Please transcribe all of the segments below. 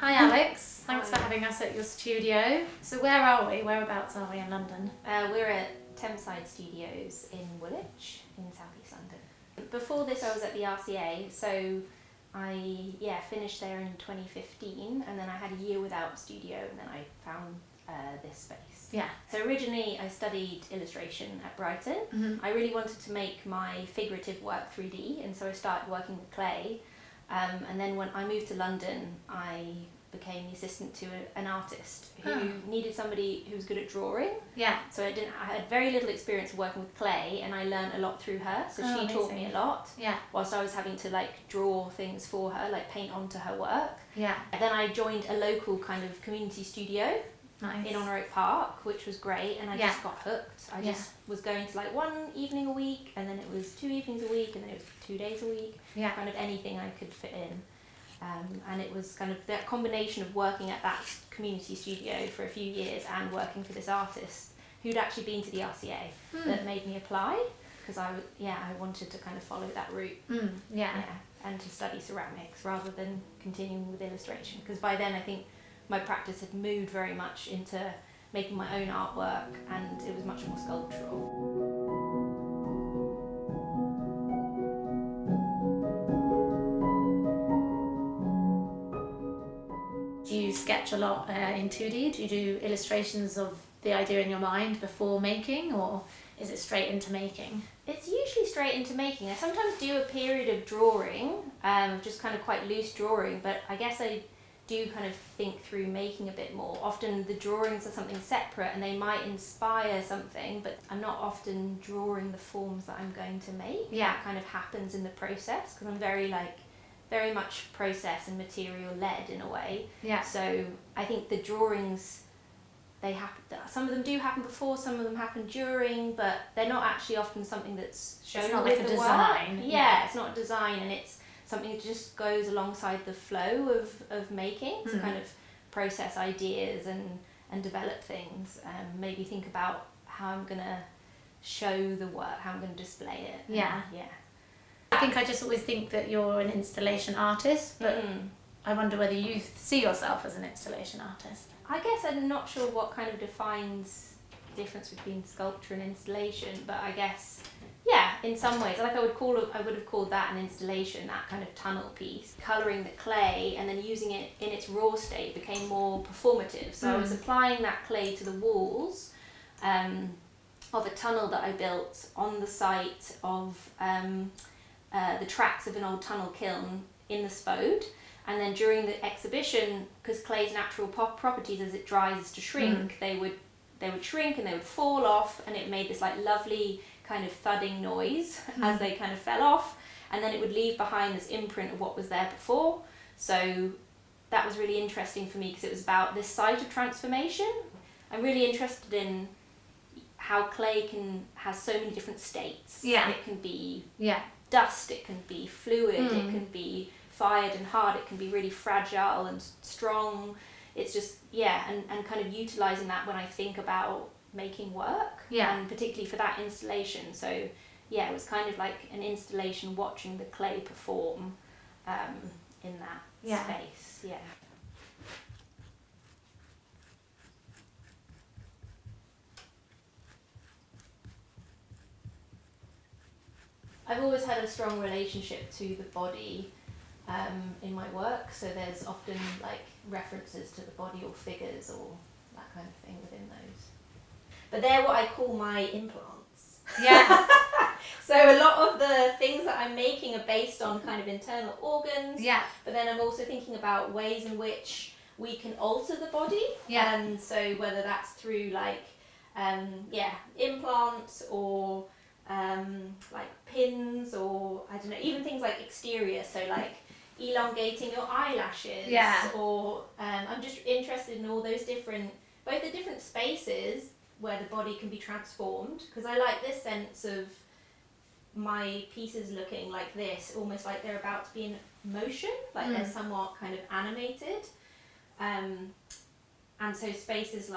Hi Alex, thanks Hi. for having us at your studio. So where are we? Whereabouts are we in London? We're at Thameside Studios in Woolwich in South East London. Before this I was at the RCA, so I finished there in 2015 and then I had a year without a studio and then I found this space. Yeah. So originally I studied illustration at Brighton. I really wanted to make my figurative work 3D and so I started working with clay. And then when I moved to London, I became the assistant to an artist who needed somebody who was good at drawing. Yeah. So I had very little experience working with clay, and I learned a lot through her. So she taught me a lot. Yeah. Whilst I was having to draw things for her, paint onto her work. Yeah. And then I joined a local kind of community studio. Nice. In Honour Oak Park, which was great, and I just got hooked. I just was going to one evening a week, and then it was 2 evenings a week, and then it was 2 days a week. Yeah. Kind of anything I could fit in. And it was kind of that combination of working at that community studio for a few years and working for this artist who'd actually been to the RCA that made me apply, because I wanted to kind of follow that route. And to study ceramics rather than continuing with illustration, because by then I think my practice had moved very much into making my own artwork and it was much more sculptural. Do you sketch a lot in 2D? Do you do illustrations of the idea in your mind before making, or is it straight into making? It's usually straight into making. I sometimes do a period of drawing, just kind of quite loose drawing, but I guess I do kind of think through making a bit more. Often the drawings are something separate and they might inspire something, but I'm not often drawing the forms that I'm going to make. Yeah. That kind of happens in the process, because I'm very much process and material led in a way. Yeah. So I think the drawings, they happen. Some of them do happen before, some of them happen during, but they're not actually often something that's shown It's not with like a the design. work. Yeah, it's not a design, and it's something that just goes alongside the flow of making to kind of process ideas and develop things. Maybe think about how I'm gonna show the work, how I'm gonna display it. Yeah. Yeah. I think I just always think that you're an installation artist, but I wonder whether you see yourself as an installation artist. I guess I'm not sure what kind of defines the difference between sculpture and installation, but I guess, in some ways, I would have called that an installation, that kind of tunnel piece. Colouring the clay and then using it in its raw state became more performative. So I was applying that clay to the walls of a tunnel that I built on the site of the tracks of an old tunnel kiln in the Spode. And then during the exhibition, because clay's natural properties as it dries to shrink, they would shrink and they would fall off, and it made this lovely kind of thudding noise as they kind of fell off, and then it would leave behind this imprint of what was there before. So that was really interesting for me, because it was about this site of transformation. I'm really interested in how clay has so many different states. Yeah. It can be dust, it can be fluid, it can be fired and hard, it can be really fragile and strong. It's just, and kind of utilising that when I think about making work, and particularly for that installation. So it was kind of like an installation watching the clay perform in that space. I've always had a strong relationship to the body in my work, so there's often references to the body or figures or that kind of thing within those. But they're what I call my implants. Yeah. So a lot of the things that I'm making are based on kind of internal organs. Yeah. But then I'm also thinking about ways in which we can alter the body. Yeah. And so whether that's through implants or pins, or I don't know, even things like exterior, so elongating your eyelashes, or I'm just interested in all those both the different spaces where the body can be transformed, because I like this sense of my pieces looking like this, almost like they're about to be in motion, they're somewhat kind of animated, and so spaces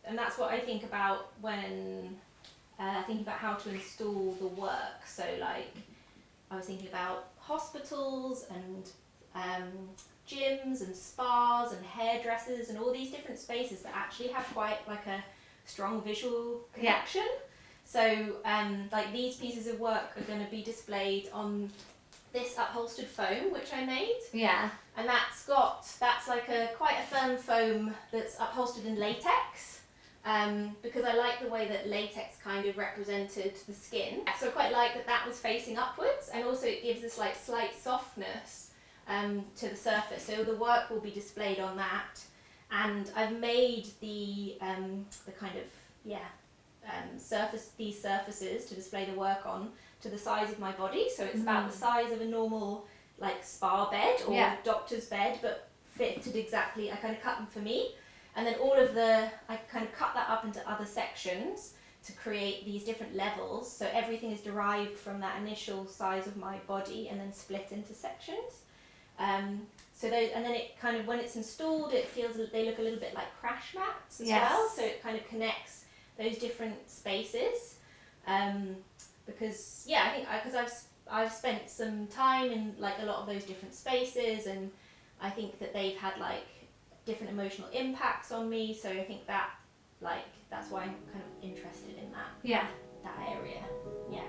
and that's what I think about when thinking about how to install the work. So I was thinking about hospitals and gyms and spas and hairdressers and all these different spaces that actually have quite like a strong visual connection. So like these pieces of work are going to be displayed on this upholstered foam which I made. Yeah. And that's like quite a firm foam that's upholstered in latex. Because I like the way that latex kind of represented the skin. So I quite like that was facing upwards, and also it gives this like slight softness to the surface. So the work will be displayed on that, and I've made the kind of these surfaces to display the work on to the size of my body. So it's about the size of a normal like spa bed or doctor's bed, but fitted exactly. I kind of cut them for me. And then I kind of cut that up into other sections to create these different levels. So everything is derived from that initial size of my body and then split into sections. And then it kind of, when it's installed, they look a little bit like crash mats as well. So it kind of connects those different spaces. Because I've spent some time in like a lot of those different spaces, and I think that they've had like different emotional impacts on me, so I think that's why I'm kind of interested in that area. Yeah.